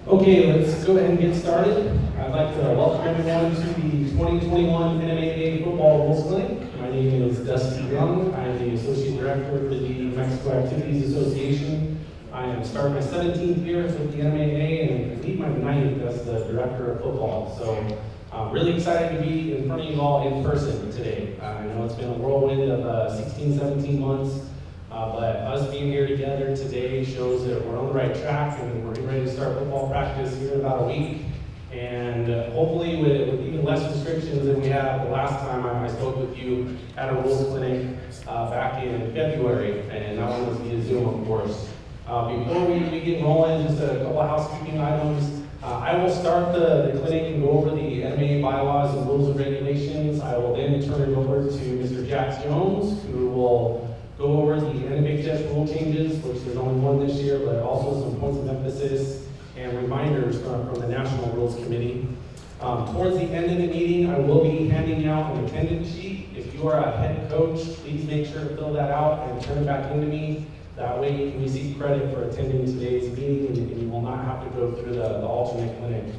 Okay, let's go ahead and get started. I'd like to welcome everyone to the 2021 NFHS Football Rules Clinic. My name is Dusty Young. I am the Associate Director for the New Mexico Activities Association. I am starting my 17th year with the NMAA and I believe my 9th as the Director of Football. So I'm really excited to be in front of you all in person today. I know it's been a whirlwind of 16, 17 months. But us being here together today shows that we're on the right track and we're getting ready to start football practice here in about a week. And hopefully with even less restrictions than we had the last time I spoke with you at a rules clinic back in February. And that one was via Zoom, of course. Before we get rolling, just a couple of housekeeping items. I will start the clinic and go over the NMAA bylaws and rules and regulations. I will then turn it over to Mr. Jack Jones, who will go over the NFHS rule changes, which there's only one this year, but also some points of emphasis and reminders from the National Rules Committee. Towards the end of the meeting, I will be handing out an attendance sheet. If you are a head coach, please make sure to fill that out and turn it back into me. That way you can receive credit for attending today's meeting and you will not have to go through the alternate clinic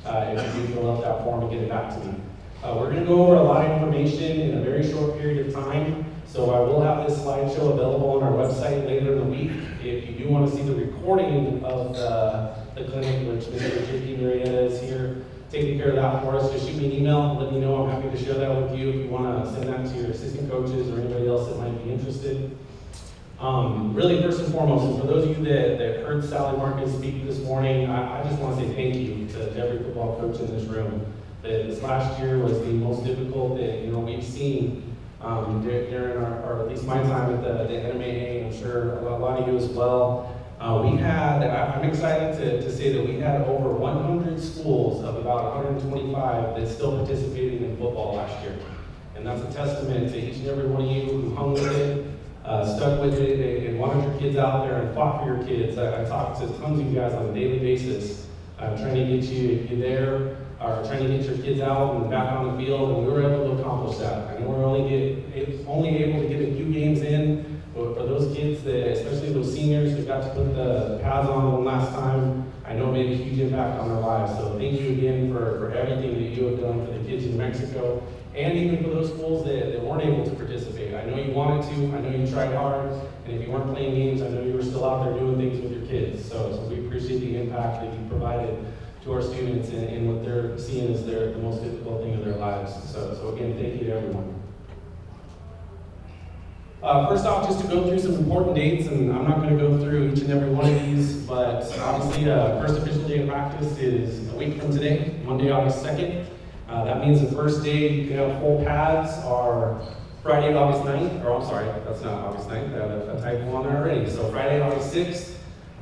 if you fill out that form and get it back to me. We're going to go over a lot of information in a very short period of time. So I will have this slideshow available on our website later in the week. If you do want to see the recording of the clinic, which Mr. J.P. Marietta is here taking care of that for us, just shoot me an email, let me know. I'm happy to share that with you if you want to send that to your assistant coaches or anybody else that might be interested. Really, first and foremost, and for those of you that heard Sally Marcus speak this morning, I just want to say thank you to every football coach in this room. This last year was the most difficult that we've seen during our, at least my time at the NMAA, I'm sure a lot of you as well. I'm excited to say that we had over 100 schools of about 125 that still participated in football last year. And that's a testament to each and every one of you who hung with it, stuck with it, and wanted your kids out there and fought for your kids. I talk to tons of you guys on a daily basis, trying to get you there, or trying to get your kids out and back on the field, and we were able to accomplish that. I know we're only able to get a few games in, but for those kids, especially those seniors that got to put the pads on one last time, I know it made a huge impact on their lives. So thank you again for everything that you have done for the kids in Mexico, and even for those schools that weren't able to participate. I know you wanted to, I know you tried hard, and if you weren't playing games, I know you were still out there doing things with your kids. So we appreciate the impact that you provided to our students and what they're seeing as the most difficult thing of their lives. So again, thank you to everyone. First off, just to go through some important dates, and I'm not going to go through each and every one of these, but obviously first official day of practice is a week from today, Monday, August 2nd. That means the first day you can have full pads are Friday, August 9th, or I'm sorry, that's not August 9th, I have a typo on there already. So Friday, August 6th.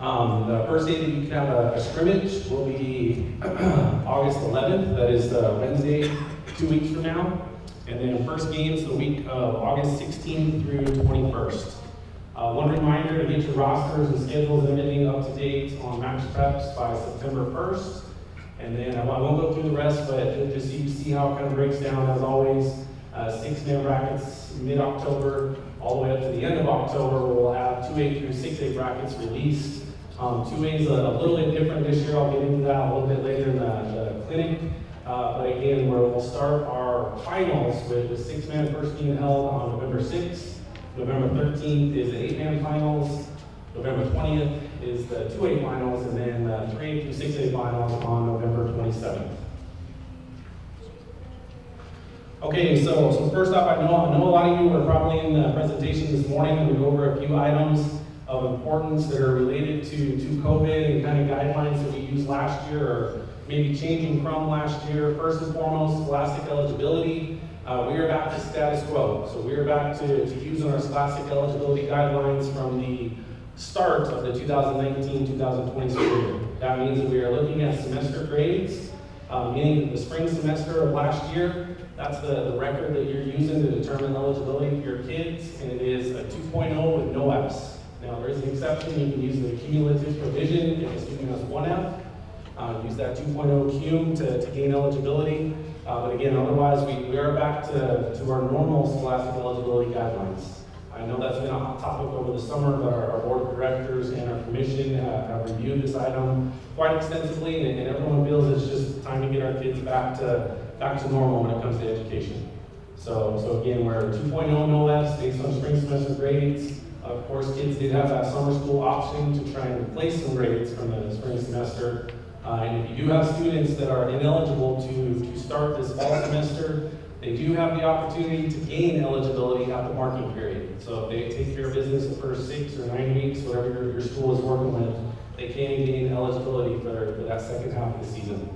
The first day that you can have a scrimmage will be August 11th. That is Wednesday, 2 weeks from now. And then first game's the week of August 16th through 21st. One reminder to get your rosters and schedules and everything up to date on Max Preps by September 1st. And then I won't go through the rest, but just so you see how it kind of breaks down as always. 6-man brackets mid-October, all the way up to the end of October. We'll have 2A through 6A brackets released. 2A is a little bit different this year. I'll get into that a little bit later in the clinic. But again, we'll start our finals with the 6-man first being held on November 6th. November 13th is the 8-man finals. November 20th is the 2A finals, and then 3A through 6A finals on November 27th. Okay, so first off, I know a lot of you were probably in the presentation this morning, and we go over a few items of importance that are related to COVID and kind of guidelines that we used last year, or maybe changing from last year. First and foremost, scholastic eligibility. We are back to status quo. So we are back to using our scholastic eligibility guidelines from the start of the 2019-2020 school year. That means that we are looking at semester grades, meaning the spring semester of last year. That's the record that you're using to determine eligibility for your kids, and it is a 2.0 with no Fs. Now, there is an exception. You can use the cumulative provision if a student has 1 F. Use that 2.0 cum to gain eligibility. But again, otherwise, we are back to our normal scholastic eligibility guidelines. I I know that's been a hot topic over the summer, but our board of directors and our commission have reviewed this item quite extensively, and everyone feels it's just time to get our kids back to normal when it comes to education. So again, we're 2.0 no less based on spring semester grades. Of course, kids did have that summer school option to try and replace some grades from the spring semester. And if you do have students that are ineligible to start this fall semester, they do have the opportunity to gain eligibility at the marking period. So if they take care of business the first 6 or 9 weeks, whatever your school is working with, they can gain eligibility for that second half of the season.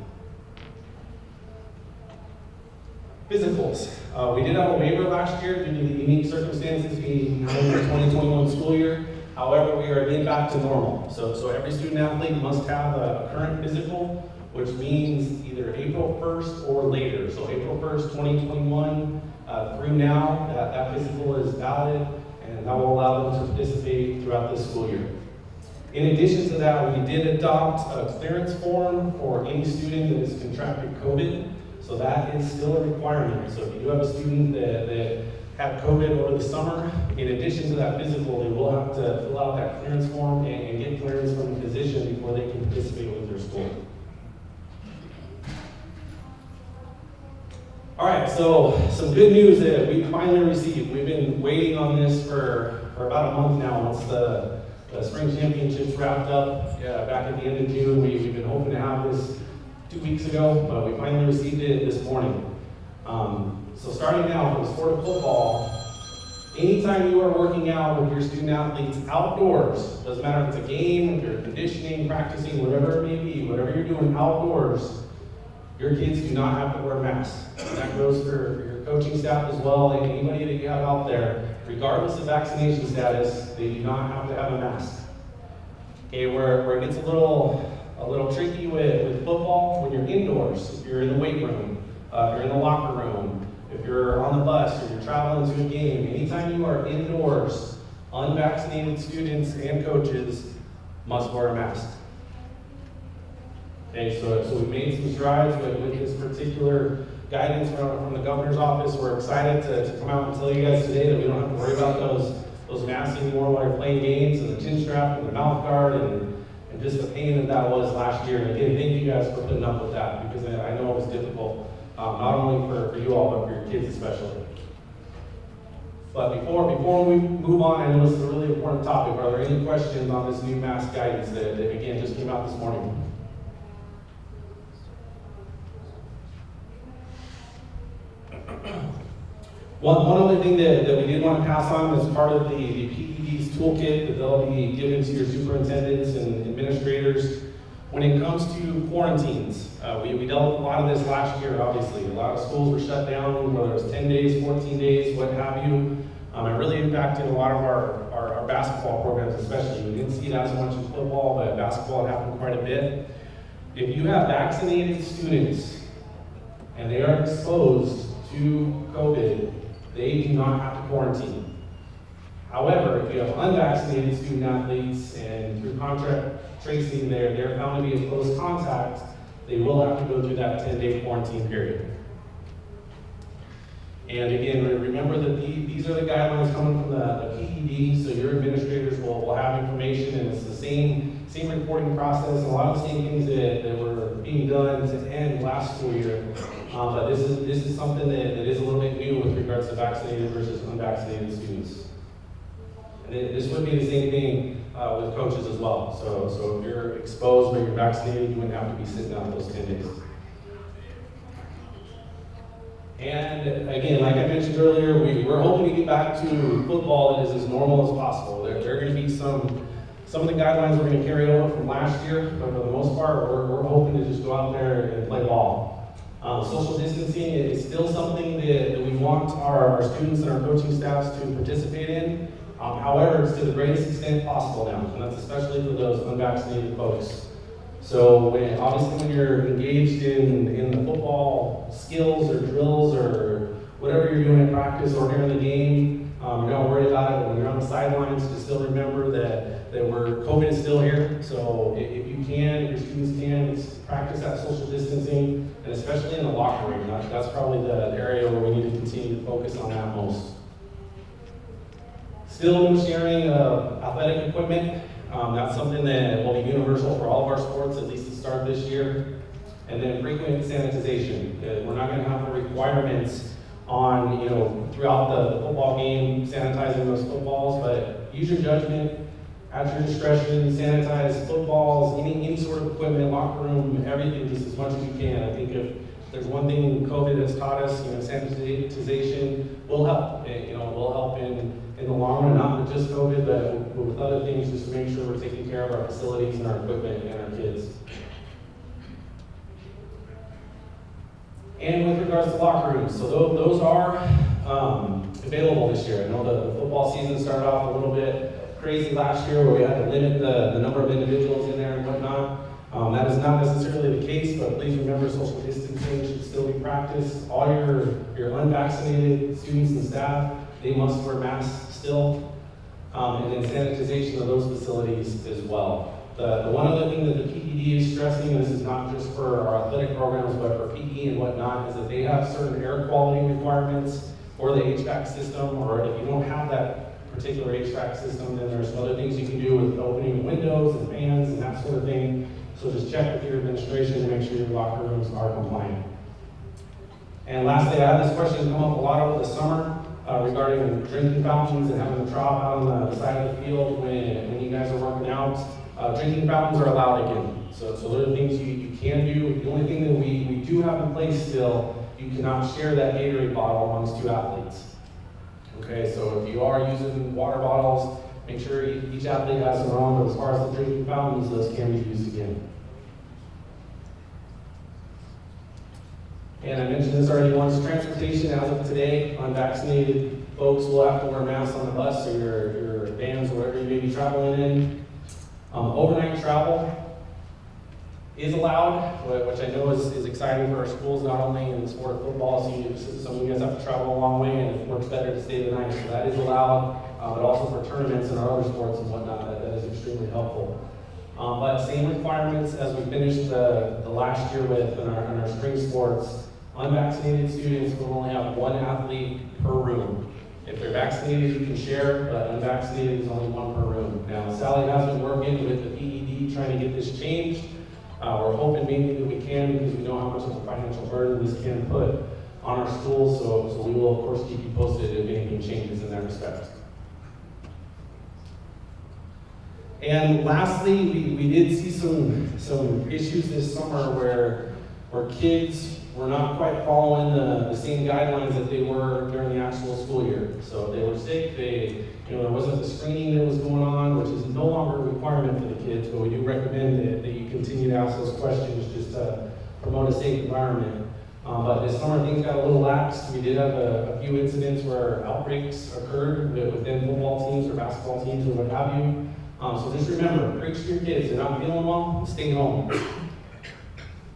Physicals. We did have a waiver last year due to the unique circumstances being the 2021 school year. However, we are again back to normal. So every student athlete must have a current physical, which means either April 1st or later. So April 1st, 2021 through now, that physical is valid, and that will allow them to participate throughout this school year. In addition to that, we did adopt a clearance form for any student that has contracted COVID. So that is still a requirement. So if you do have a student that had COVID over the summer, in addition to that physical, they will have to fill out that clearance form and get clearance from the physician before they can participate with their school. All right, so some good news that we finally received. We've been waiting on this for about a month now. Once the spring championships wrapped up back at the end of June, we've been hoping to have this 2 weeks ago, but we finally received it this morning. So starting now for the sport of football, anytime you are working out with your student athletes outdoors, doesn't matter if it's a game, if you're conditioning, practicing, whatever it may be, whatever you're doing outdoors, your kids do not have to wear masks. And that goes for your coaching staff as well, and anybody that you have out there, regardless of vaccination status, they do not have to have a mask. Okay, where it gets a little tricky with football, when you're indoors, if you're in the weight room, if you're in the locker room, if you're on the bus or you're traveling to a game, anytime you are indoors, unvaccinated students and coaches must wear a mask. Okay, so we've made some strides with this particular guidance from the governor's office. We're excited to come out and tell you guys today that we don't have to worry about those masks anymore while you're playing games, and the chin strap and the mouth guard and just the pain that was last year. And again, thank you guys for putting up with that, because I know it was difficult, not only for you all, but for your kids especially. But before we move on, I know this is a really important topic. Are there any questions on this new mask guidance that again just came out this morning? One other thing that we did want to pass on as part of the PED's toolkit that they'll be given to your superintendents and administrators. When it comes to quarantines, we dealt with a lot of this last year, obviously. A lot of schools were shut down, whether it was 10 days, 14 days, what have you. It really impacted a lot of our basketball programs especially. We didn't see it as much in football, but basketball happened quite a bit. If you have vaccinated students and they are exposed to COVID, they do not have to quarantine. However, if you have unvaccinated student athletes and through contact tracing they're found to be in close contact, they will have to go through that 10-day quarantine period. And again, remember that these are the guidelines coming from the PED, so your administrators will have information, and it's the same reporting process, and a lot of the same things that were being done to end last school year. But this is something that is a little bit new with regards to vaccinated versus unvaccinated students. And this would be the same thing with coaches as well. So if you're exposed but you're vaccinated, you wouldn't have to be sitting out those 10 days. And again, like I mentioned earlier, we're hoping to get back to football that is as normal as possible. There are going to be some of the guidelines we're going to carry over from last year, but for the most part, we're hoping to just go out there and play ball. Social distancing is still something that we want our students and our coaching staffs to participate in. However, it's to the greatest extent possible now, and that's especially for those unvaccinated folks. So obviously when you're engaged in the football skills or drills or whatever you're doing in practice or during the game, you're not worried about it. But when you're on the sidelines, just still remember that COVID is still here. So if you can, if your students can, practice that social distancing, and especially in the locker room. That's probably the area where we need to continue to focus on that most. Still no sharing of athletic equipment. That's something that will be universal for all of our sports, at least to start this year. And then frequent sanitization. We're not going to have the requirements on, throughout the football game, sanitizing those footballs, but use your judgment, at your discretion, sanitize footballs, any sort of equipment, locker room, everything, just as much as you can. I think if there's one thing COVID has taught us, sanitization will help. Will help in the long run, not with just COVID, but with other things, just to make sure we're taking care of our facilities and our equipment and our kids. And with regards to locker rooms, so those are available this year. I know the football season started off a little bit crazy last year where we had to limit the number of individuals in there and whatnot. That is not necessarily the case, but please remember social distancing should still be practiced. All your unvaccinated students and staff, they must wear masks still. And then sanitization of those facilities as well. The one other thing that the PED is stressing, and this is not just for our athletic programs, but for PE and whatnot, is that they have certain air quality requirements for the HVAC system, or if you don't have that particular HVAC system, then there's other things you can do with opening windows and fans and that sort of thing. So just check with your administration to make sure your locker rooms are compliant. And lastly, I had this question come up a lot over the summer regarding drinking fountains and having a trough out on the side of the field when you guys are working out. Drinking fountains are allowed again. So there are things you can do. The only thing that we do have in place still, you cannot share that Gatorade bottle amongst two athletes. Okay, so if you are using water bottles, make sure each athlete has their own, but as far as the drinking fountains, those can be used again. And I mentioned this already once, transportation as of today, unvaccinated folks will have to wear masks on the bus or your vans or wherever you may be traveling in. Overnight travel is allowed, which I know is exciting for our schools, not only in the sport of football, so some of you guys have to travel a long way and it works better to stay the night, so that is allowed, but also for tournaments and our other sports and whatnot, that is extremely helpful. But same requirements as we finished the last year with in our spring sports. Unvaccinated students will only have one athlete per room. If they're vaccinated, you can share, but unvaccinated is only one per room. Now, Sally has been working with the PED trying to get this changed. We're hoping maybe that we can, because we know how much of a financial burden this can put on our schools, so we will, of course, keep you posted if anything changes in that respect. And lastly, we did see some issues this summer where kids were not quite following the same guidelines that they were during the actual school year. So if they were sick, there wasn't the screening that was going on, which is no longer a requirement for the kids, but we do recommend that you continue to ask those questions just to promote a safe environment. But this summer things got a little lax. We did have a few incidents where outbreaks occurred within football teams or basketball teams or what have you. So just remember, preach to your kids. They're not feeling well, stay home.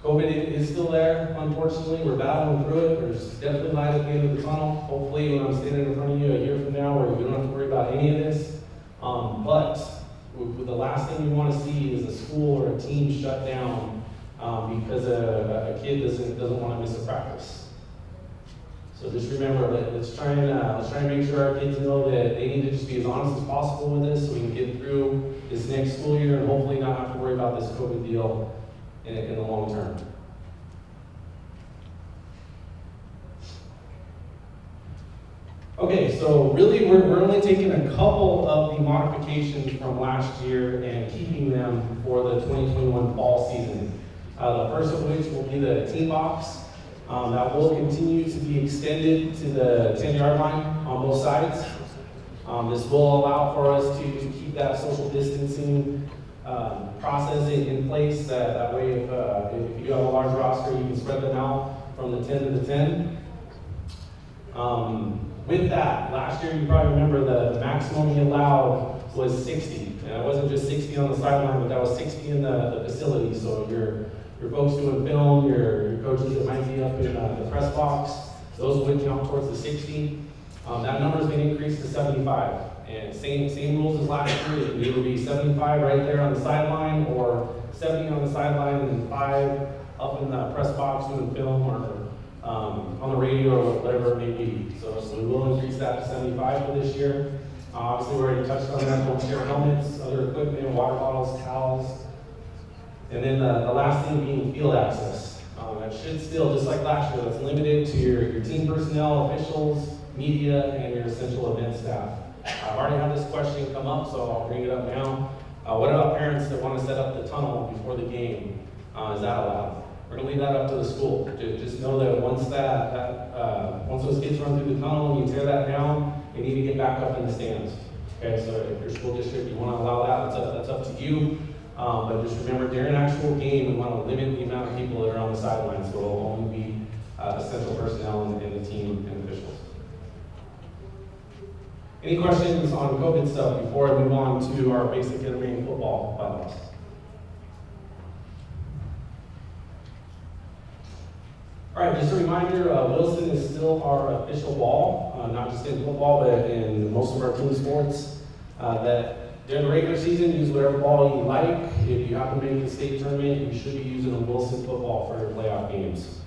COVID is still there, unfortunately. We're battling through it. There's definitely light at the end of the tunnel. Hopefully, when I'm standing in front of you a year from now, where you don't have to worry about any of this. But the last thing you want to see is a school or a team shut down because a kid doesn't want to miss a practice. So just remember, let's try and make sure our kids know that they need to just be as honest as possible with this, so we can get through this next school year and hopefully not have to worry about this COVID deal in the long term. Okay, so really we're only taking a couple of the modifications from last year and keeping them for the 2021 fall season. The first of which will be the team box. That will continue to be extended to the 10-yard line on both sides. This will allow for us to keep that social distancing process in place. That way, if you have a large roster, you can spread them out from the 10 to the 10. With that, last year you probably remember the maximum he allowed was 60. And it wasn't just 60 on the sideline, but that was 60 in the facility. So your folks doing film, your coaches that might be up in the press box, those would count towards the 60. That number has been increased to 75. And same rules as last year. It can either be 75 right there on the sideline, or 70 on the sideline and then 5 up in the press box doing film, or on the radio, or whatever it may be. So we will increase that to 75 for this year. Obviously, we already touched on that. Don't share helmets, other equipment, water bottles, towels. And then the last thing being field access. That should still, just like last year, that's limited to your team personnel, officials, media, and your essential event staff. I've already had this question come up, so I'll bring it up now. What about parents that want to set up the tunnel before the game? Is that allowed? We're going to leave that up to the school. Just know that once once those kids run through the tunnel and you tear that down, they need to get back up in the stands. Okay, so if your school district, you want to allow that, that's up to you. But just remember, during an actual game, we want to limit the amount of people that are on the sidelines, so it'll only be essential personnel and the team and officials. Any questions on COVID stuff before I move on to our basic intermediate football bylaws? All right, just a reminder, Wilson is still our official ball, not just in football, but in most of our team sports. That during the regular season, use whatever ball you like. If you happen to make the state tournament, you should be using a Wilson football for your playoff games.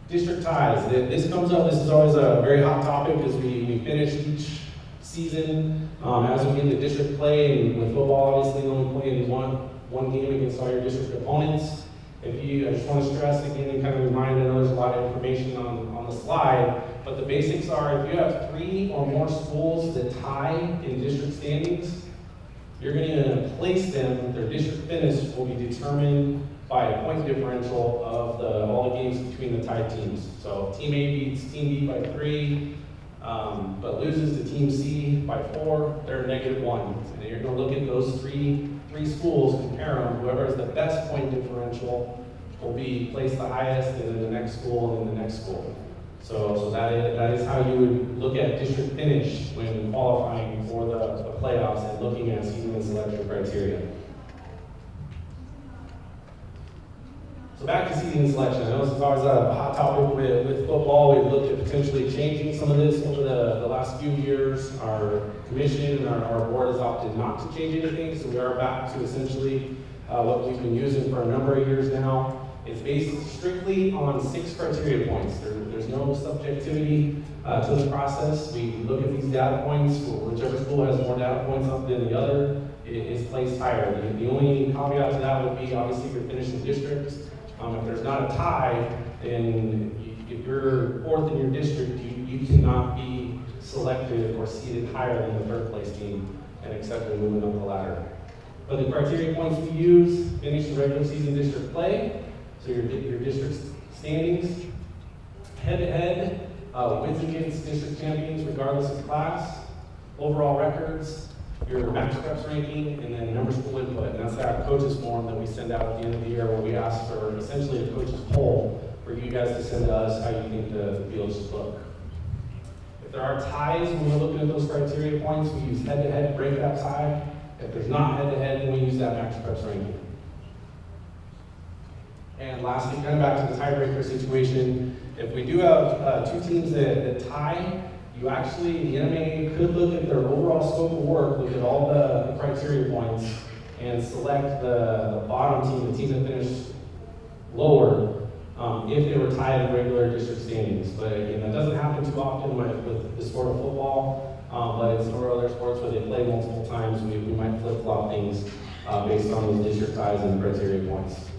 District ties. This comes up, this is always a very hot topic as we finish each season. As we get into district play, and with football, obviously, only playing one game against all your district opponents. I just want to stress again and kind of remind, I know there's a lot of information on the slide, but the basics are if you have 3 or more schools that tie in district standings, you're going to place them, their district finish will be determined by a point differential of all the games between the tied teams. So team A beats team B by 3, but loses to team C by 4, they're -1. And you're going to look at those three schools, compare them, whoever has the best point differential will be placed the highest, and then the next school, and then the next school. So that is how you would look at district finish when qualifying for the playoffs and looking at season and selection criteria. So back to seating and selection. I know this is always a hot topic with football. We've looked at potentially changing some of this over the last few years. Our commission and our board has opted not to change anything, so we are back to essentially what we've been using for a number of years now. It's based strictly on 6 criteria points. There's no subjectivity to the process. We look at these data points. Whichever school has more data points up than the other is placed higher. The only caveat to that would be obviously your finishing district. If there's not a tie, then if you're 4th in your district, you cannot be selected or seated higher than the 3rd place team and accepted moving up the ladder. But the criteria points we use: finish the regular season district play, so your district standings, head-to-head, wins against district champions regardless of class, overall records, your max reps ranking, and then number school input. And that's that coaches form that we send out at the end of the year where we ask for essentially a coaches poll for you guys to send to us how you think the fields should look. If there are ties when we're looking at those criteria points, we use head-to-head to break that tie. If there's not head-to-head, then we use that max reps ranking. And lastly, kind of back to the tiebreaker situation, if we do have 2 teams that tie, you actually, the NMA could look at their overall scope of work, look at all the criteria points, and select the bottom team, the team that finished lower, if they were tied in regular district standings. But again, that doesn't happen too often with the sport of football, but in some of our other sports where they play multiple times, we might flip-flop things based on those district ties and criteria points.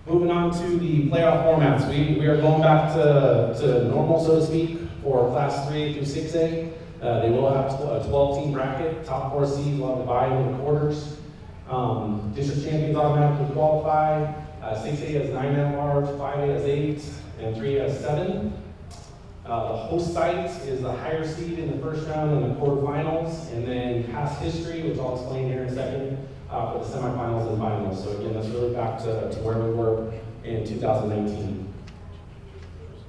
Moving on to the playoff formats. We are going back to normal, so to speak, for Class 3 through 6A. They will have a 12-team bracket. Top 4 seeds will have divided into quarters. District champions automatically qualify. 6A has 9 at large, 5A has 8, and 3 has 7. The host site is the higher seed in the first round and the quarterfinals, and then past history, which I'll explain here in a second, for the semifinals and finals. So again, that's really back to where we were in 2019.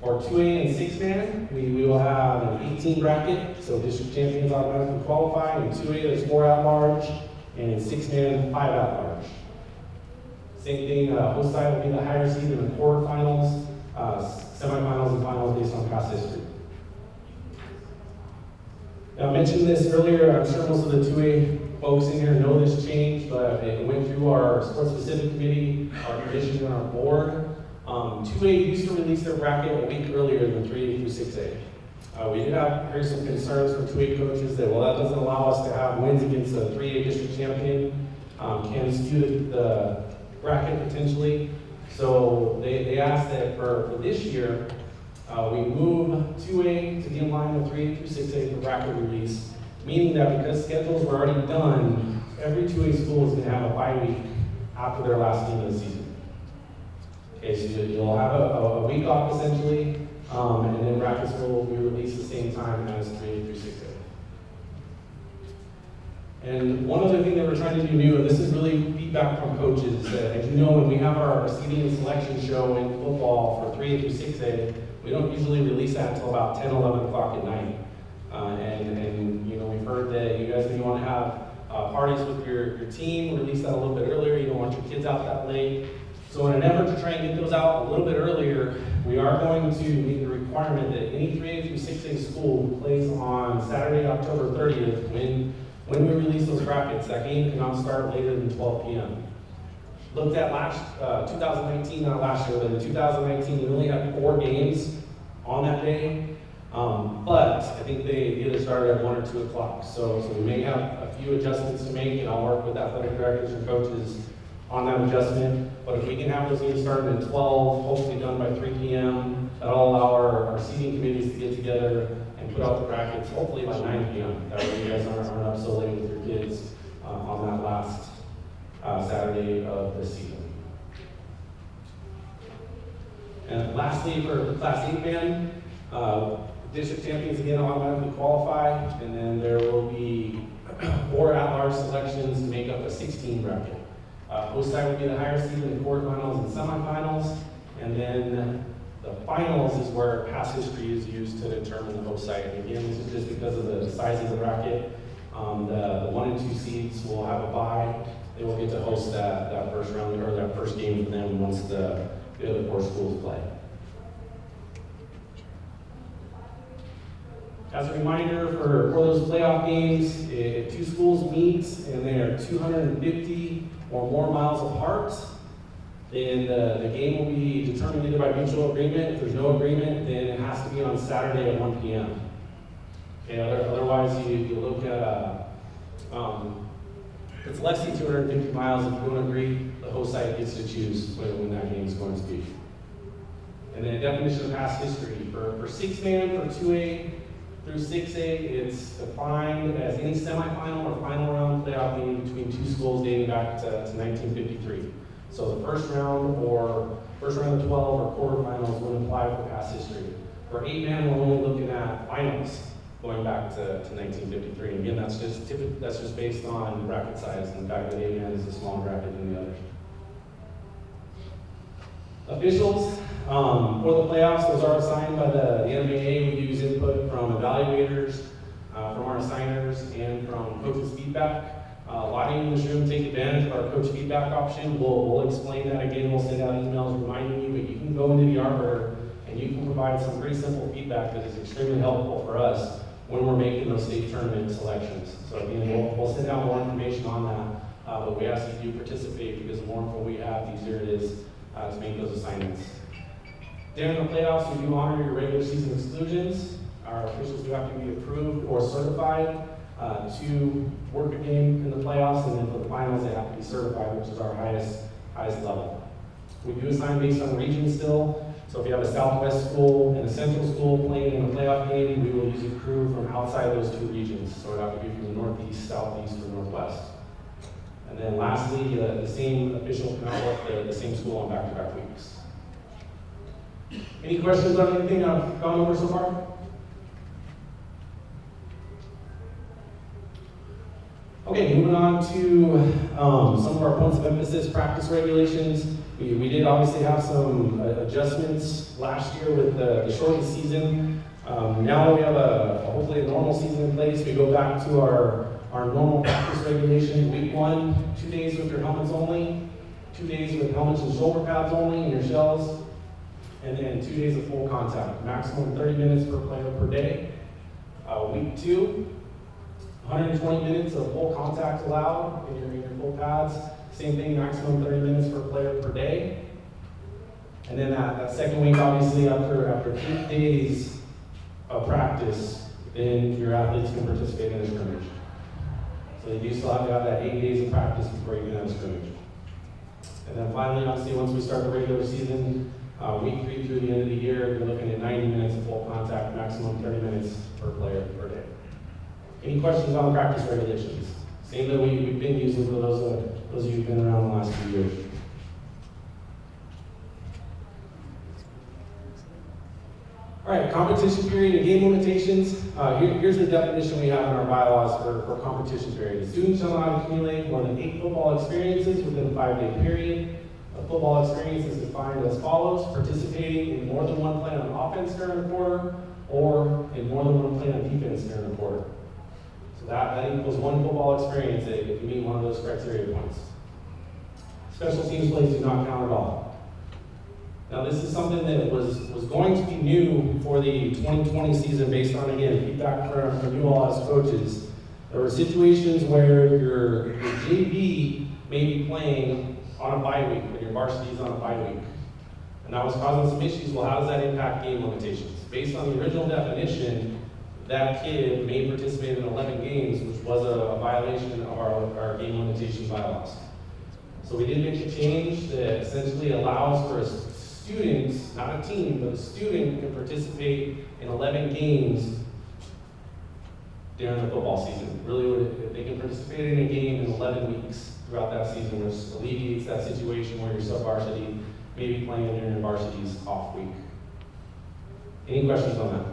For 2A and 6-man, we will have an 18 bracket, so district champions automatically qualify. In 2A, there's 4 at large, and in 6-man, 5 at large. Same thing, host side will be the higher seed in the quarterfinals, semifinals and finals based on past history. Now, I mentioned this earlier. I'm sure most of the 2A folks in here know this change, but it went through our sports specific committee, our commission, and our board. 2A used to release their bracket a week earlier than 3A through 6A. We did hear some concerns from 2A coaches that, well, that doesn't allow us to have wins against a 3A district champion, can skew the bracket potentially. So they asked that for this year, we move 2A to be in line with 3A through 6A for bracket release, meaning that because schedules were already done, every 2A school is going to have a bye week after their last game of the season. Okay, so you'll have a week off essentially, and then brackets will be released the same time as 3A through 6A. And one other thing that we're trying to do new, and this is really feedback from coaches, that as you know, when we have our seeding and selection show in football for 3A through 6A, we don't usually release that until about 10, 11 o'clock at night. And you know, we've heard that you guys may want to have parties with your team, release that a little bit earlier. You don't want your kids out that late. So in an effort to try and get those out a little bit earlier, we are going to meet the requirement that any 3A through 6A school who plays on Saturday, October 30th, when we release those brackets, that game cannot start later than 12 p.m. Looked at 2019, not last year, but in 2019, we only had 4 games on that day. But I think they either started at 1 or 2 o'clock. So we may have a few adjustments to make, and I'll work with athletic directors and coaches on that adjustment. But if we can have those games started at 12, hopefully done by 3 p.m., that'll allow our seating committees to get together and put out the brackets, hopefully by 9 p.m. That way you guys aren't up so late with your kids on that last Saturday of the season. And lastly, for the Class 8 band, district champions again automatically qualify, and then there will be 4 at-large selections to make up a 16 bracket. Host site will be the higher seed in the quarterfinals and semifinals, and then the finals is where past history is used to determine the host site. And again, this is just because of the size of the bracket. The 1 and 2 seeds will have a bye. They will get to host that first round or that first game for them once the other 4 schools play. As a reminder, for those playoff games, if 2 schools meet and they are 250 or more miles apart, then the game will be determined either by mutual agreement. If there's no agreement, then it has to be on Saturday at 1 p.m. Okay, otherwise, you look at, if it's less than 250 miles, if you don't agree, the host site gets to choose when that game is going to be. And then a definition of past history. For 6-man, for 2A through 6A, it's defined as any semifinal or final round playoff game between 2 schools dating back to 1953. So the first round of 12 or quarterfinals would apply for past history. For 8-man, we're only looking at finals going back to 1953. And again, that's just based on the bracket size and the fact that 8-man is a smaller bracket than the others. Officials for the playoffs, those are assigned by the NFHS. We use input from evaluators, from our assigners, and from coaches' feedback. A lot of you in this room take advantage of our coach feedback option. We'll explain that again. We'll send out emails reminding you, but you can go into the arbiter and you can provide some pretty simple feedback that is extremely helpful for us when we're making those state tournament selections. So again, we'll send out more information on that, but we ask that you participate because the more info we have, the easier it is to make those assignments. During the playoffs, we do honor your regular season exclusions. Our officials do have to be approved or certified to work a game in the playoffs, and then for the finals, they have to be certified, which is our highest level. We do assign based on region still. So if you have a Southwest school and a Central school playing in a playoff game, we will use a crew from outside those 2 regions. So it would have to be from the Northeast, Southeast, or Northwest. And then lastly, the same official cannot work the same school on back-to-back weeks. Any questions on anything I've gone over so far? Okay, moving on to some of our points of emphasis, practice regulations. We did obviously have some adjustments last year with the shortened season. Now that we have hopefully a normal season in place, we go back to our normal practice regulation. Week 1, 2 days with your helmets only, 2 days with helmets and shoulder pads only and your shells, and then 2 days of full contact. Maximum 30 minutes per player per day. Week 2, 120 minutes of full contact allowed in your full pads. Same thing, maximum 30 minutes per player per day. And then that second week, obviously, after 8 days of practice, then your athletes can participate in a scrimmage. So you do still have to have that 8 days of practice before you can have a scrimmage. And then finally, obviously, once we start the regular season, week 3 through the end of the year, you're looking at 90 minutes of full contact, maximum 30 minutes per player per day. Any questions on practice regulations? Same that we've been using for those of you who've been around the last few years. All right, competition period and game limitations. Here's the definition we have in our bylaws for competition period. A student shall not accumulate more than 8 football experiences within a 5-day period. A football experience is defined as follows: participating in more than one play on offense during a quarter, or in more than one play on defense during a quarter. So that equals 1 football experience if you meet one of those criteria points. Special teams plays do not count at all. Now this is something that was going to be new for the 2020 season based on, again, feedback from you all as coaches. There were situations where your JV may be playing on a bye week, and your varsity is on a bye week. And that was causing some issues. Well, how does that impact game limitations? Based on the original definition, that kid may participate in 11 games, which was a violation of our game limitation bylaws. So we did make a change that essentially allows for students, not a team, but a student can participate in 11 games during the football season. Really, if they can participate in a game in 11 weeks throughout that season, which alleviates that situation where your sub-varsity may be playing during your varsity's off week. Any questions on that?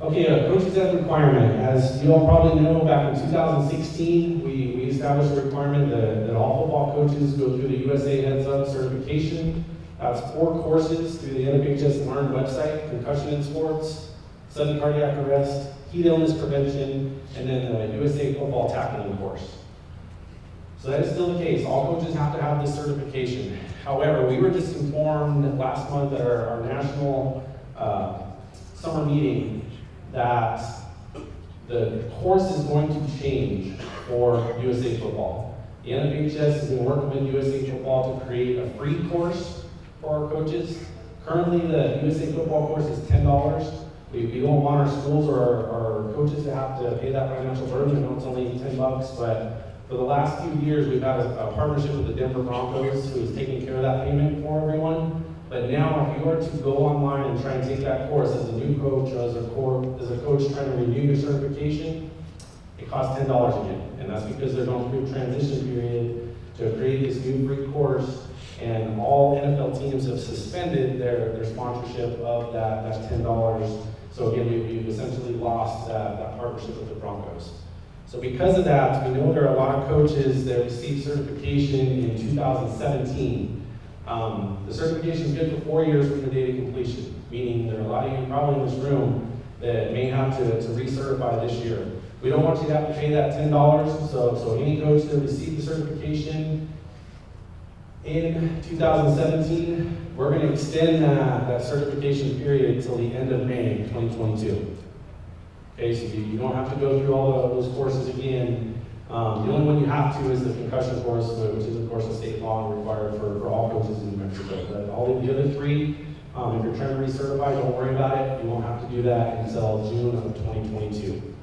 Okay, a coach's ed requirement. As you all probably know, back in 2016, we established a requirement that all football coaches go through the USA Heads Up certification. That's 4 courses through the NFHS Learn website: concussion in sports, sudden cardiac arrest, heat illness prevention, and then the USA football tackling course. So that is still the case. All coaches have to have this certification. However, we were just informed last month at our national summer meeting that the course is going to change for USA football. The NFHS has been working with USA football to create a free course for our coaches. Currently, the USA football course is $10. We don't want our schools or our coaches to have to pay that financial burden. I know it's only $10, but for the last few years, we've had a partnership with the Denver Broncos who is taking care of that payment for everyone. But now, if you are to go online and try and take that course as a new coach or as a coach trying to renew your certification, it costs $10 again. And that's because they're going through a transition period to create this new free course, and all NFL teams have suspended their sponsorship of that $10. So again, we've essentially lost that partnership with the Broncos. So because of that, we know there are a lot of coaches that received certification in 2017. The certification is good for 4 years from the date of completion, meaning there are a lot of you probably in this room that may have to recertify this year. We don't want you to have to pay that $10, so any coach that received the certification in 2017, we're going to extend that certification period until the end of May 2022. Okay, so you don't have to go through all those courses again. The only one you have to is the concussion course, which is, of course, a state law required for all coaches in New Mexico. But all of the other 3, if you're trying to recertify, don't worry about it. You won't have to do that until June of 2022.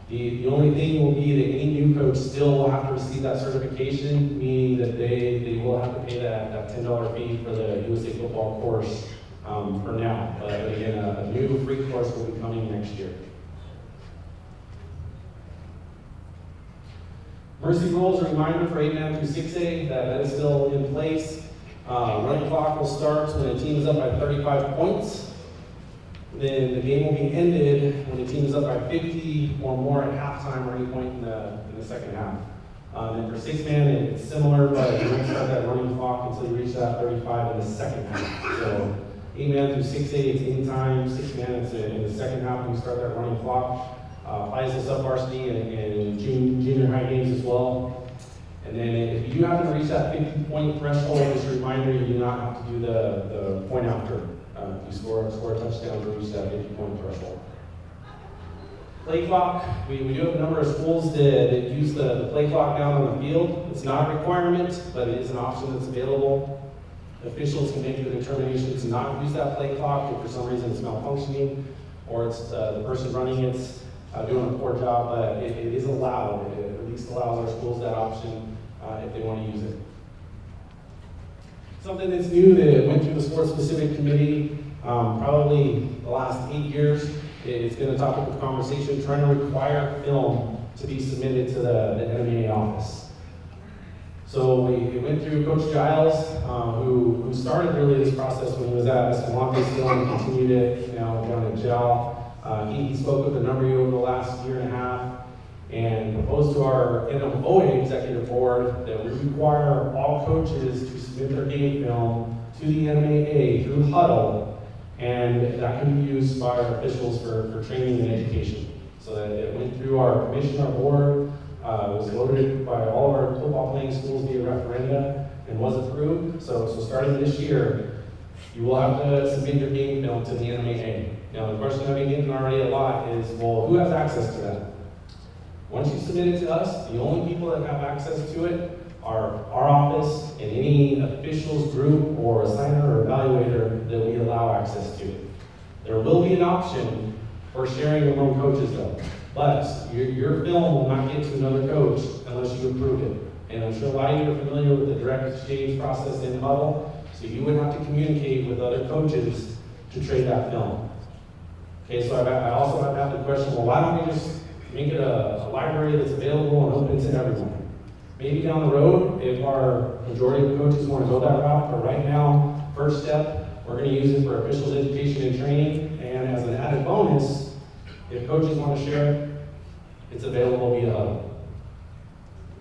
The only thing will be that any new coach still will have to receive that certification, meaning that they will have to pay that $10 fee for the USA football course for now. But again, a new free course will be coming next year. Mercy rules, a reminder for 8-man through 6A, that is still in place. Running clock will start when the team is up by 35 points. Then the game will be ended when the team is up by 50 or more at halftime or any point in the second half. And for 6-man, it's similar, but you won't start that running clock until you reach that 35 in the second half. So 8-man through 6A, it's anytime. 6-man, it's in the second half when you start that running clock. Applies to sub-varsity and junior high games as well. And then if you do happen to reach that 50-point threshold, just a reminder, you do not have to do the point after. If you score a touchdown to reach that 50-point threshold. Play clock, we do have a number of schools that use the play clock down on the field. It's not a requirement, but it is an option that's available. Officials can make the determination to not use that play clock if for some reason it's malfunctioning or it's the person running it's doing a poor job, but it is allowed. It at least allows our schools that option if they want to use it. Something that's new that went through the sports-specific committee probably the last 8 years. It's been a topic of conversation, trying to require film to be submitted to the NMA office. So we went through Coach Giles, who started really this process when he was at Escalante still and continued it now down at JAL. He spoke with a number of you over the last year and a half and proposed to our NFOA executive board that we require all coaches to submit their game film to the NMAA through Huddle, and that can be used by our officials for training and education. So that it went through our commission, our board, was voted by all of our football playing schools via referenda and was approved. So starting this year, you will have to submit your game film to the NMAA. Now the question I've been getting already a lot is, well, who has access to that? Once you submit it to us, the only people that have access to it are our office and any officials group or assigner or evaluator that we allow access to it. There will be an option for sharing among coaches though, but your film will not get to another coach unless you approve it. And I'm sure a lot of you are familiar with the direct exchange process in Huddle, so you would have to communicate with other coaches to trade that film. Okay, so I also have to have the question, well, why don't we just make it a library that's available and open to everyone? Maybe down the road, if our majority of coaches want to go that route, but right now, first step, we're going to use it for officials education and training, and as an added bonus, if coaches want to share it, it's available via Huddle.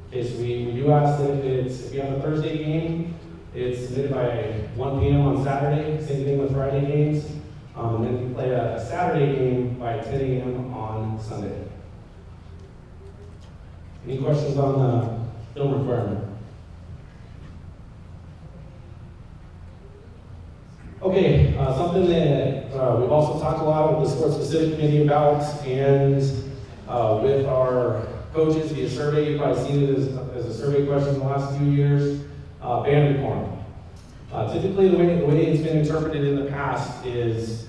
Okay, so we do ask that if you have a Thursday game, it's submitted by 1 p.m. on Saturday, same thing with Friday games, and then we play a Saturday game by 10 a.m. on Sunday. Any questions on the film requirement? Okay, something that we've also talked a lot with the sports specific committee about, and with our coaches via survey. You've probably seen it as a survey question in the last few years. Band reform. Typically, the way it's been interpreted in the past is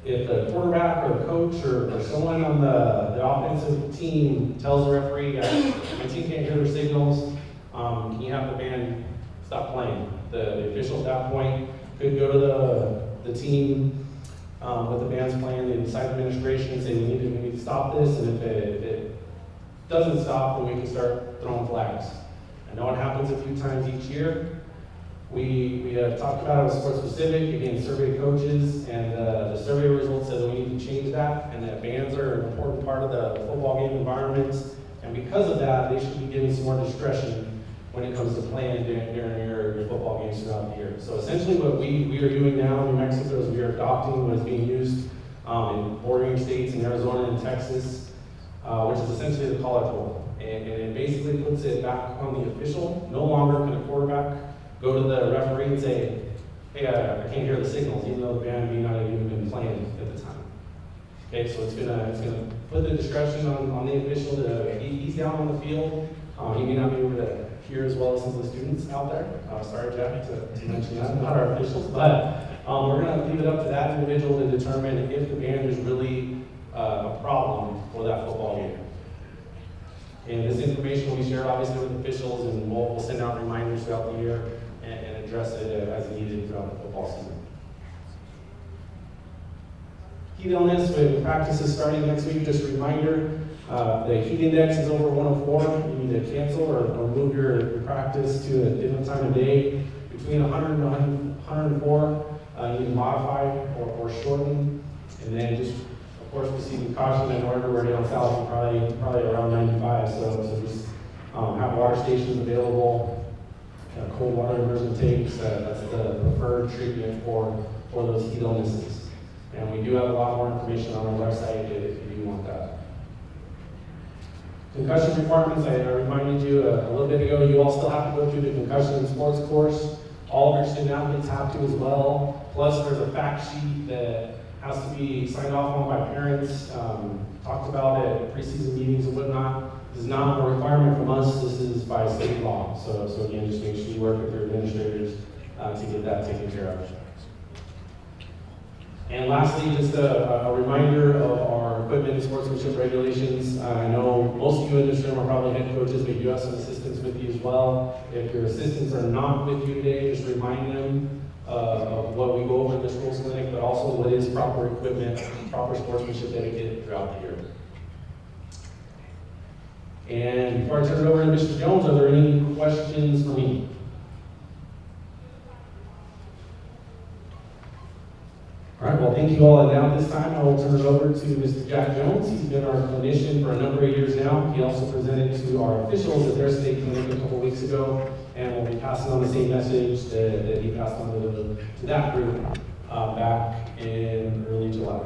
if a quarterback or a coach or someone on the offensive team tells the referee, my team can't hear their signals, can you have the band stop playing? The official at that point could go to the team with the band's playing, the site administration, and say we need to stop this, and if it doesn't stop, then we can start throwing flags. I know it happens a few times each year. We have talked about it with Sports Specific, again, survey coaches, and the survey results said that we need to change that, and that bands are an important part of the football game environment, and because of that, they should be given some more discretion when it comes to playing during your football games throughout the year. So essentially what we are doing now in New Mexico is we are adopting what is being used in bordering states in Arizona and Texas, which is essentially the college rule. And it basically puts it back on the official. No longer can a quarterback go to the referee and say, hey, I can't hear the signals, even though the band may not have even been playing at the time. Okay, so it's gonna put the discretion on the official to, he's down on the field. He may not be able to hear as well as some of the students out there. Sorry, Jeff, to mention that, not our officials, but we're gonna leave it up to that individual to determine if the band is really a problem for that football game. And this information will be shared obviously with officials, and we'll send out reminders throughout the year and address it as needed throughout the football season. Heat illness, with practices starting next week, just a reminder, the heat index is over 104. You need to cancel or move your practice to a different time of day. Between 100 and 104, you need to modify or shorten. And then just, of course, receiving caution. I know everywhere down south, probably around 95. So just have water stations available. Cold water immersion tanks, that's the preferred treatment for those heat illnesses. And we do have a lot more information on our website if you do want that. Concussion requirements, I reminded you a little bit ago, you all still have to go through the concussion and sports course. All of your student athletes have to as well. Plus there's a fact sheet that has to be signed off on by parents, talked about at preseason meetings and whatnot. This is not a requirement from us, this is by state law. So again, just make sure you work with your administrators to get that taken care of. And lastly, just a reminder of our equipment and sportsmanship regulations. I know most of you in this room are probably head coaches, but you have some assistants with you as well. If your assistants are not with you today, just remind them of what we go over in this rules clinic, but also what is proper equipment, proper sportsmanship etiquette throughout the year. And before I turn it over to Mr. Jones, are there any questions for me? All right, well, thank you all. And now at this time, I will turn it over to Mr. Jack Jones. He's been our clinician for a number of years now. He also presented to our officials at their state clinic a couple weeks ago, and will be passing on the same message that he passed on to that group back in early July.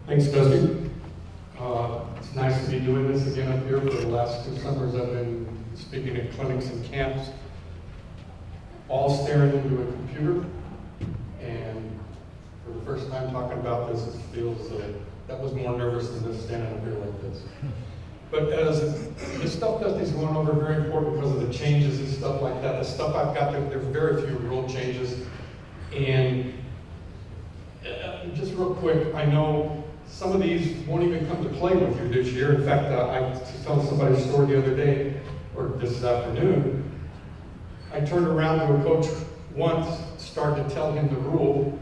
Thanks, Dusty. It's nice to be doing this again up here. For the last 2 summers, I've been speaking at clinics and camps, all staring into a computer. And for the first time talking about this, it feels that was more nervous than just standing up here like this. But as the stuff Dusty's going over, very important because of the changes and stuff like that. The stuff I've got, there are very few rule changes. And just real quick, I know some of these won't even come to play with you this year. In fact, I was telling somebody a story the other day, or this afternoon. I turned around to a coach once, started to tell him the rule,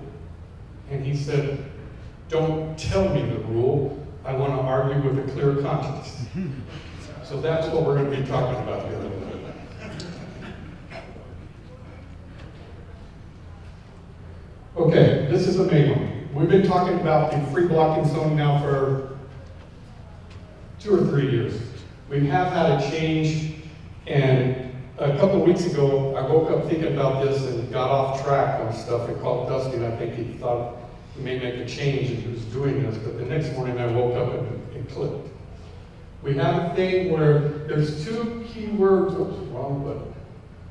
and he said, "Don't tell me the rule. I want to argue with a clear conscience." So that's what we're going to be talking about here. Okay, this is the main one. We've been talking about the free blocking zone now for 2 or 3 years. We have had a change, and a couple of weeks ago, I woke up thinking about this and got off track on stuff and called Dusty, and I think he thought he may make a change if he was doing this, but the next morning I woke up and it clicked. We have a thing where there's 2 key words, but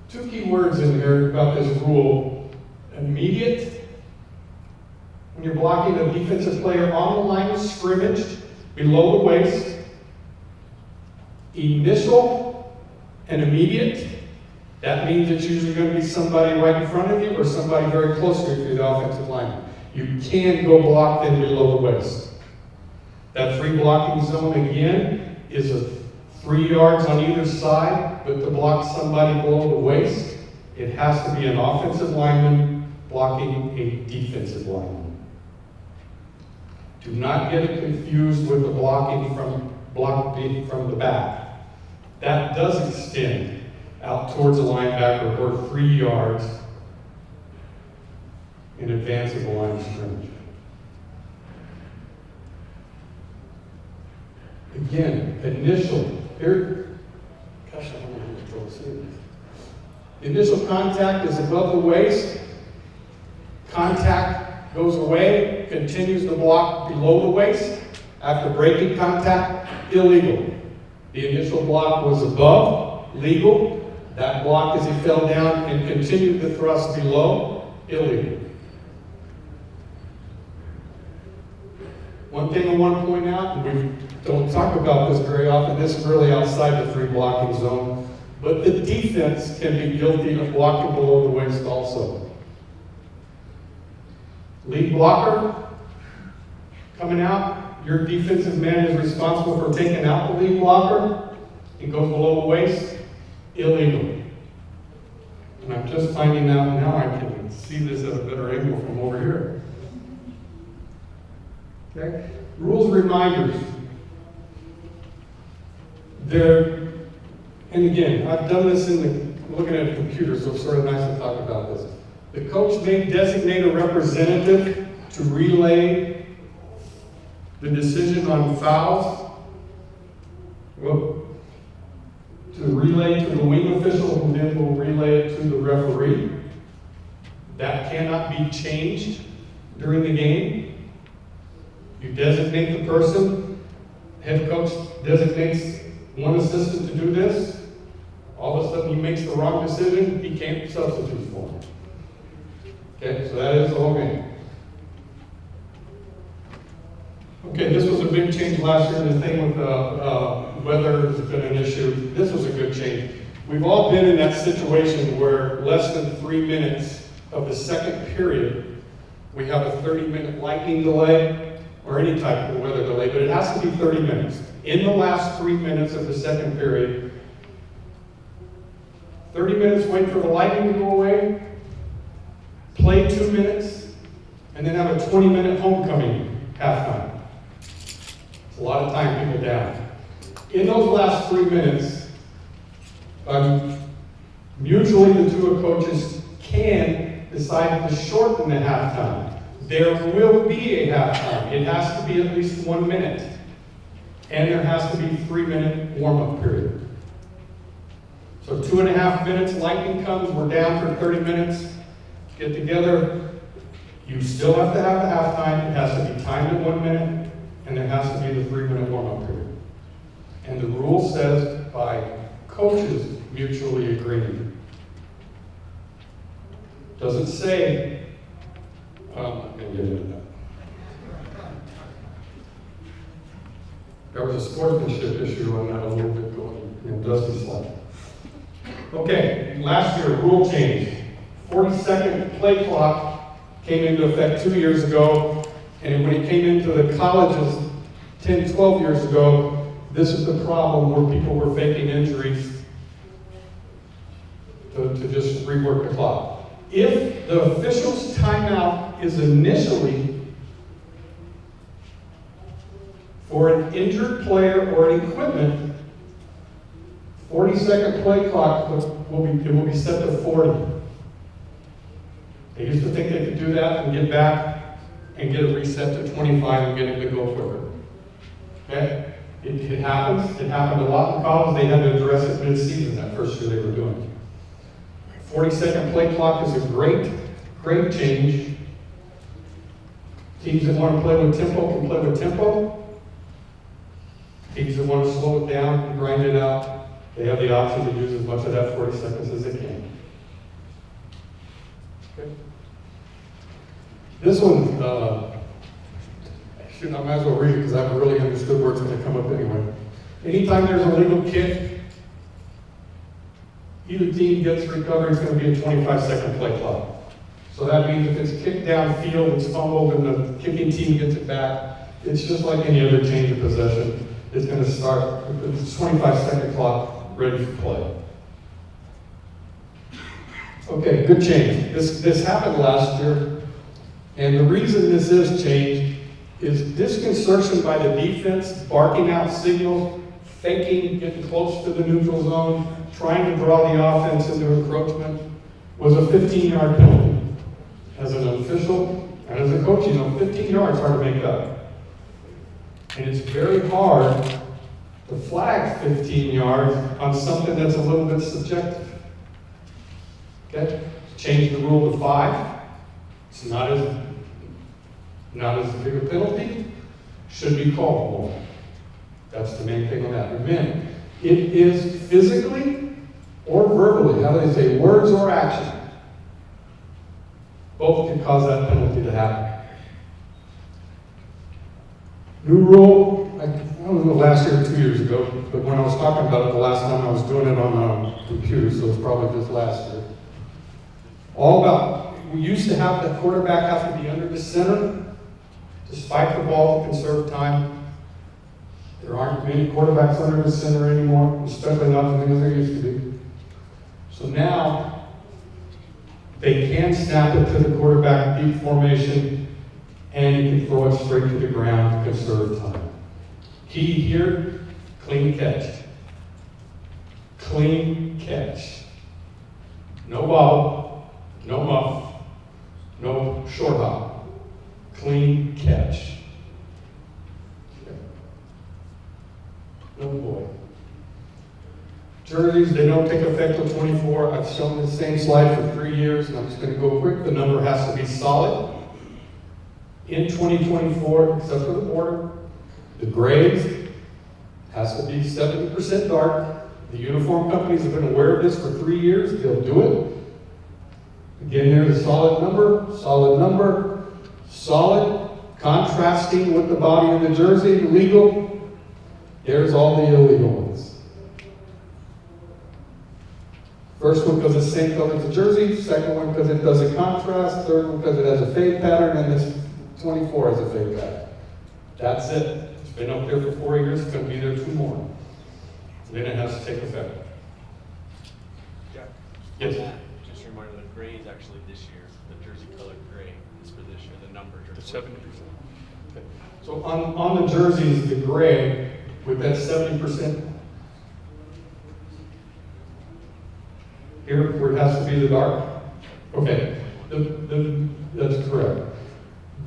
2 key words in here about this rule. Immediate, when you're blocking a defensive player on the line of scrimmage, below the waist. Initial and immediate, that means it's usually going to be somebody right in front of you or somebody very close to you if you're the offensive lineman. You can go block them below the waist. That free blocking zone, again, is a 3 yards on either side, but to block somebody below the waist, it has to be an offensive lineman blocking a defensive lineman. Do not get it confused with the blocking from the back. That does extend out towards the linebacker or 3 yards in advance of the line of scrimmage. Again, initial, here, gosh, I don't know how to say this. Initial contact is above the waist. Contact goes away, continues the block below the waist. After breaking contact, illegal. The initial block was above, legal. That block as he fell down and continued the thrust below, illegal. One thing I want to point out, and we don't talk about this very often, this is really outside the free blocking zone, but the defense can be guilty of blocking below the waist also. Lead blocker, coming out, your defensive man is responsible for taking out the lead blocker. It goes below the waist, illegal. And I'm just finding out now I can see this at a better angle from over here. Okay? Rules reminders. And again, I've done this looking at a computer, so it's sort of nice to talk about this. The coach may designate a representative to relay the decision on fouls, to relay to the wing official, who then will relay it to the referee. That cannot be changed during the game. You designate the person, head coach designates one assistant to do this. All of a sudden he makes the wrong decision, he can't substitute for him. Okay, so that is the whole game. Okay, this was a big change last year. The thing with weather has been an issue. This was a good change. We've all been in that situation where less than 3 minutes of the second period, we have a 30-minute lightning delay or any type of weather delay, but it has to be 30 minutes. In the last 3 minutes of the second period, 30 minutes wait for the lightning to go away, play 2 minutes, and then have a 20-minute homecoming halftime. It's a lot of time people down. In those last 3 minutes, mutually the two coaches can decide to shorten the halftime. There will be a halftime. It has to be at least 1 minute. And there has to be 3-minute warm-up period. So 2.5 minutes, lightning comes, we're down for 30 minutes, get together. You still have to have the halftime. It has to be timed at 1 minute, and there has to be the 3-minute warm-up period. And the rule says by coaches mutually agreeing. Doesn't say, I'm not going to get into that. There was a sportsmanship issue on that a little bit going in Dusty's slide. Okay, last year, rule change. 40-second play clock came into effect 2 years ago, and when it came into the colleges 10, 12 years ago, this is the problem where people were faking injuries to just rework the clock. If the official's timeout is initially for an injured player or an equipment, 40-second play clock will be set to 40. They used to think they could do that and get back and get it reset to 25 and get it to go quicker. Okay? It happens. It happened a lot in college. They had to address it mid-season that first year they were doing it. 40-second play clock is a great change. Teams that want to play with tempo can play with tempo. Teams that want to slow it down and grind it out, they have the option to use as much of that 40 seconds as they can. Okay. This one, I might as well read it because I haven't really understood where it's going to come up anyway. Anytime there's a legal kick, either team gets recovered, it's going to be a 25-second play clock. So that means if it's kicked downfield, it's fumbled, and the kicking team gets it back, it's just like any other change of possession. It's going to start with a 25-second clock ready for play. Okay, good change. This happened last year, and the reason this is changed is disconcertion by the defense, barking out signals, faking, getting close to the neutral zone, trying to draw the offense into encroachment, was a 15-yard penalty. As an official and as a coach, 15 yards is hard to make up. And it's very hard to flag 15 yards on something that's a little bit subjective. Okay? Change the rule to 5. It's not as big a penalty. Should be called more. That's the main thing on that. Remember, it is physically or verbally, how do they say, words or action. Both can cause that penalty to happen. New rule, I don't know, last year or 2 years ago, but when I was talking about it the last time, I was doing it on a computer, so it's probably just last year. All about, we used to have the quarterback have to be under the center to spike the ball to conserve time. There aren't many quarterbacks under the center anymore, especially not as many as there used to be. So now, they can snap it to the quarterback deep formation, and you can throw it straight to the ground to conserve time. Key here, clean catch. Clean catch. No bobble, no muff, no short hop. Clean catch. Oh boy. Jerseys, they don't take effect till 24. I've shown the same slide for 3 years, and I'm just going to go quick. The number has to be solid. In 2024, except for the border, the grays has to be 70% dark. The uniform companies have been aware of this for 3 years. They'll do it. Again, there's a solid number, solid number, solid, contrasting with the body of the jersey, legal. There's all the illegal ones. First one because it's same color as the jersey, second one because it does a contrast, third one because it has a fade pattern, and this 24 has a fade pattern. That's it. It's been up there for 4 years, it's going to be there 2 more. Then it has to take effect. Yeah. Yes. Just a reminder, the gray is actually this year. The jersey color gray is for this year. The numbers are The 70%. Okay. So on the jerseys, the gray, with that 70%, here where it has to be the dark? Okay, that's correct.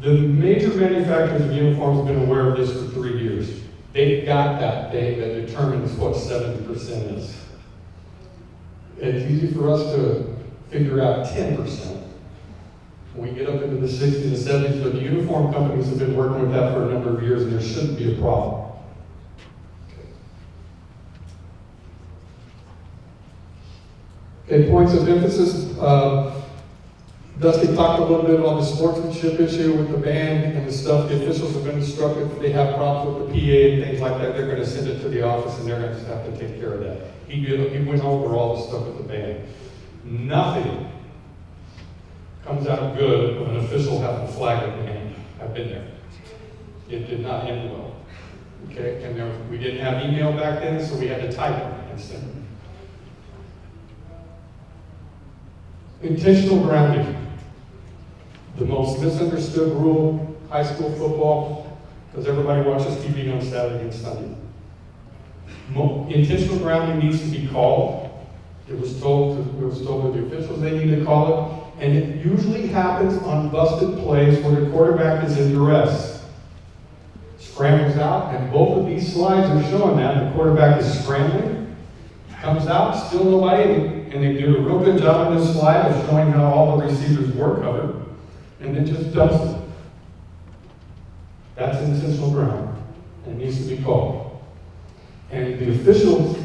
The major manufacturers of uniforms have been aware of this for 3 years. They've got that data that determines what 70% is. It's easy for us to figure out 10%. When we get up into the 60s and 70s, but the uniform companies have been working with that for a number of years, and there shouldn't be a problem. Okay, points of emphasis. Dusty talked a little bit about the sportsmanship issue with the band and the stuff. The officials have been instructed if they have problems with the PA and things like that, they're going to send it to the office and they're going to have to take care of that. He went over all the stuff with the band. Nothing comes out good of an official having a flag in the hand. I've been there. It did not end well. Okay, and we didn't have email back then, so we had to type it instead. Intentional grounding. The most misunderstood rule, high school football, because everybody watches TV on Saturday and Sunday. Intentional grounding needs to be called. It was told to the officials they need to call it, and it usually happens on busted plays where the quarterback is in duress. Scrambles out, and both of these slides are showing that. The quarterback is scrambling, comes out, still nobody, and they do a real good job on this slide of showing how all the receivers were covered, and then just dumps it. That's intentional grounding, and it needs to be called. And the officials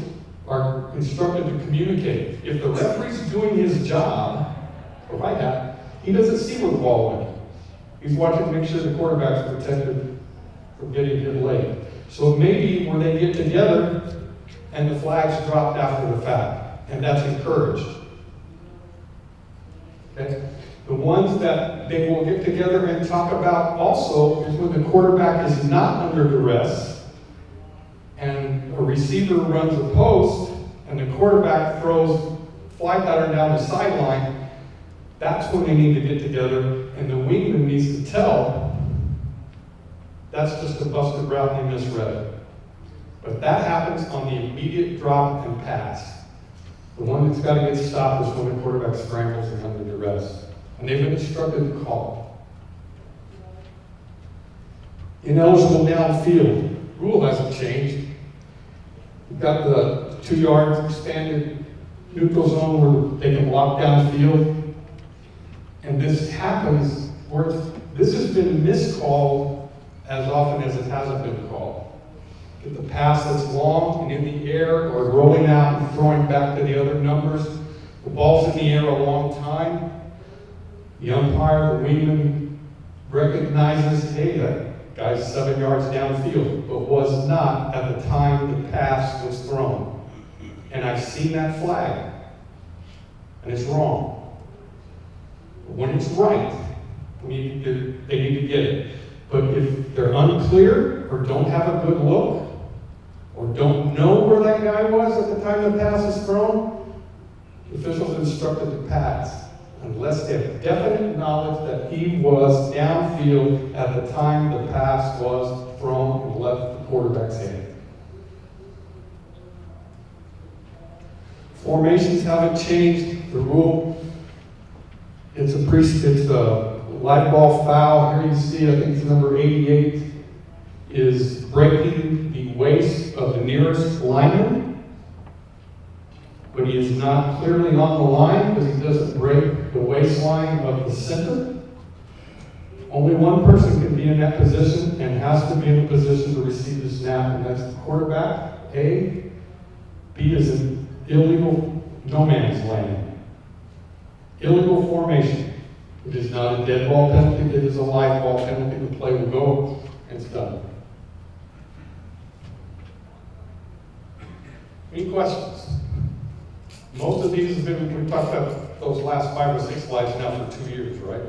are instructed to communicate. If the referee's doing his job, or like that, he doesn't see where the ball went. He's watching to make sure the quarterback's protected from getting hit late. So it may be where they get together and the flag's dropped after the fact, and that's encouraged. Okay? The ones that they will get together and talk about also is when the quarterback is not under duress and a receiver runs a post and the quarterback throws fly pattern down the sideline. That's when they need to get together, and the wingman needs to tell that's just a busted route and they misread it. But that happens on the immediate drop and pass. The one that's got to get stopped is when the quarterback scrambles and under duress. And they've been instructed to call. Ineligible downfield. Rule hasn't changed. You've got the 2 yards expanded neutral zone where they can block downfield. And this happens where this has been miscalled as often as it hasn't been called. Get the pass that's long and in the air or rolling out and throwing back to the other numbers. The ball's in the air a long time. The umpire, the wingman, recognizes, hey, that guy's 7 yards downfield, but was not at the time the pass was thrown. And I've seen that flag, and it's wrong. But when it's right, they need to get it. But if they're unclear, or don't have a good look, or don't know where that guy was at the time the pass is thrown, the officials are instructed to pass, unless they have definite knowledge that he was downfield at the time the pass was thrown and left the quarterback's hand. Formations haven't changed. The rule, it's a live ball foul. Here you see, I think it's number 88, is breaking the waist of the nearest lineman, but he is not clearly on the line because he doesn't break the waistline of the center. Only one person can be in that position and has to be in a position to receive the snap, and that's the quarterback, A. B is an illegal no man's land. Illegal formation. It is not a dead ball penalty, it is a live ball penalty. The play will go, and it's done. Any questions? Most of these have been, we talked about those last 5 or 6 slides now for 2 years, right?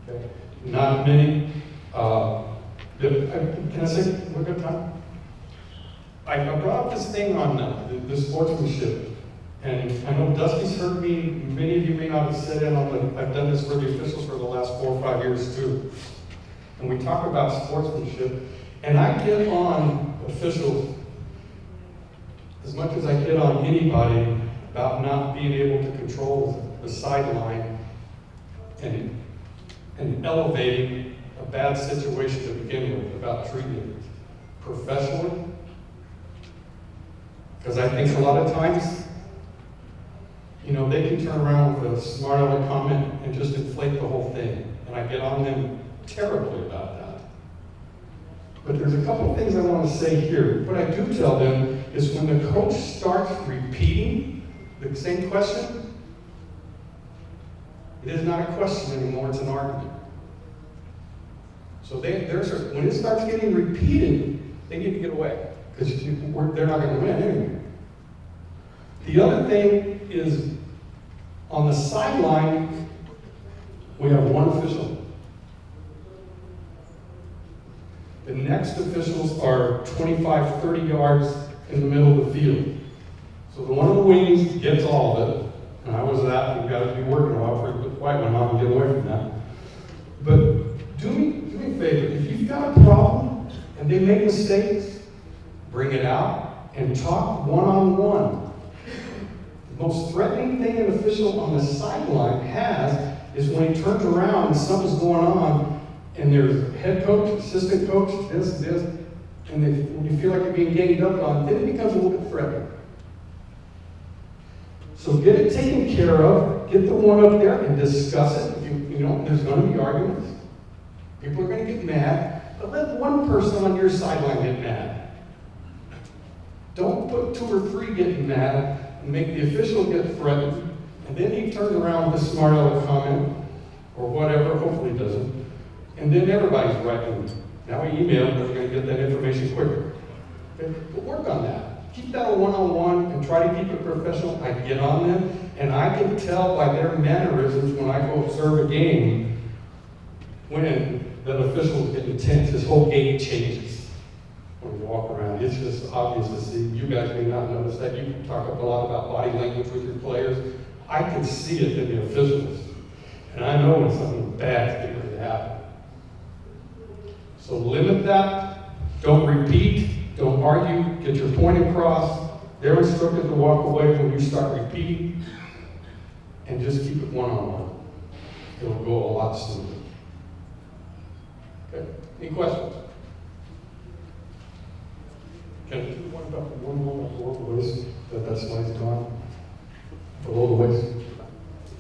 Okay. Not many. Can I say, we're good time? I brought up this thing on the sportsmanship, and I know Dusty's heard me, many of you may not have said it on the, I've done this for the officials for the last 4 or 5 years too. And we talk about sportsmanship, and I get on officials as much as I get on anybody about not being able to control the sideline and elevating a bad situation to begin with, about treating it professionally. Because I think a lot of times, you know, they can turn around with a smart aleck comment and just inflate the whole thing. And I get on them terribly about that. But there's a couple of things I want to say here. What I do tell them is when the coach starts repeating the same question, it is not a question anymore, it's an argument. So when it starts getting repeated, they need to get away, because they're not going to win anyway. The other thing is, on the sideline, we have one official. The next officials are 25, 30 yards in the middle of the field. So the one on the wings gets all of it, and I was that. You've got to be working a while for the white one on to get away from that. But do me a favor. If you've got a problem and they make mistakes, bring it out and talk one-on-one. The most threatening thing an official on the sideline has is when he turns around and something's going on, and there's a head coach, assistant coach, this, and when you feel like you're being ganged up on, then it becomes a little bit threatening. So get it taken care of, get the one up there and discuss it. You know, there's going to be arguments. People are going to get mad, but let one person on your sideline get mad. Don't put 2 or 3 getting mad and make the official get threatened, and then he turns around with a smart aleck comment or whatever, hopefully he doesn't, and then everybody's writing. Now we email, but we're going to get that information quicker. Okay? But work on that. Keep that a one-on-one and try to keep it professional. I get on them, and I can tell by their mannerisms when I go observe a game when that officials get intense. His whole game changes when you walk around. It's just obvious to see. You guys may not notice that. You talk a lot about body language with your players. I can see it in the officials, and I know when something bad is getting ready to happen. So limit that. Don't repeat. Don't argue, get your point across. They're instructed to walk away when you start repeating, and just keep it one-on-one. It'll go a lot smoother. Okay, any questions? Can I do one about the one moment below the waist? That slide's gone? Below the waist?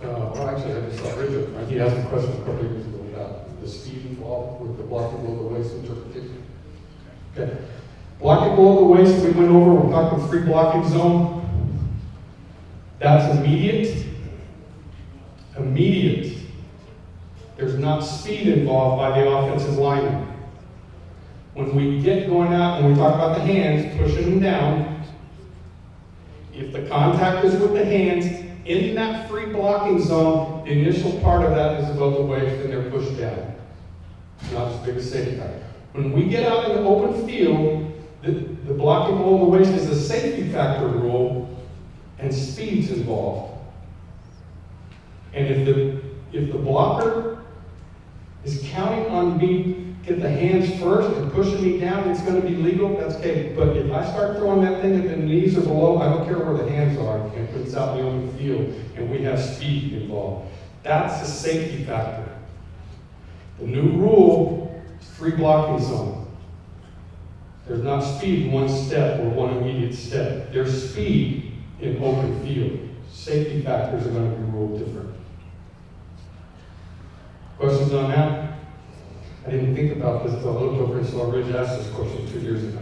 Well, actually, I just saw Richard, right? He asked a question a couple of years ago about the speed involved with the blocking below the waist interpretation. Okay. Blocking below the waist, we went over, we're talking free blocking zone. That's immediate. Immediate. There's not speed involved by the offensive lineman. When we get going out and we talk about the hands, pushing them down, if the contact is with the hands, in that free blocking zone, the initial part of that is above the waist and they're pushed down. Not as big a safety factor. When we get out in the open field, the blocking below the waist is a safety factor rule, and speed's involved. And if the blocker is counting on me get the hands first and pushing me down, it's going to be legal, that's okay. But if I start throwing that thing and the knees are below, I don't care where the hands are, and it's out in the open field, and we have speed involved. That's a safety factor. The new rule is free blocking zone. There's not speed in one step or one immediate step. There's speed in open field. Safety factors are going to be ruled different. Questions on that? I didn't think about this until I looked over and saw Ridge asked this question 2 years ago.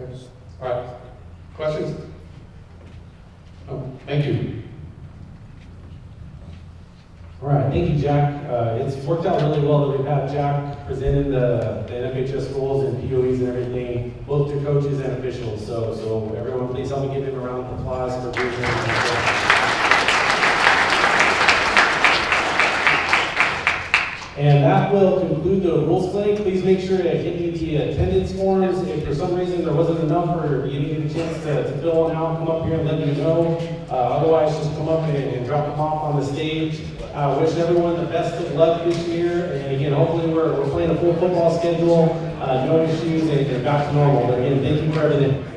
Okay. All right. Questions? No. Thank you. All right, thank you, Jack. It's worked out really well that we've had Jack presenting the NFHS rules and POEs and everything, both to coaches and officials. So everyone, please help me give him a round of applause for being here. And that will conclude the rules clinic. Please make sure to get me the attendance forms. If for some reason there wasn't enough or you didn't get a chance to fill one out, come up here and let me know. Otherwise, just come up and drop them off on the stage. Wish everyone the best of luck this year. And again, hopefully we're playing a full football schedule, no issues, and back to normal. But again, thank you for everything.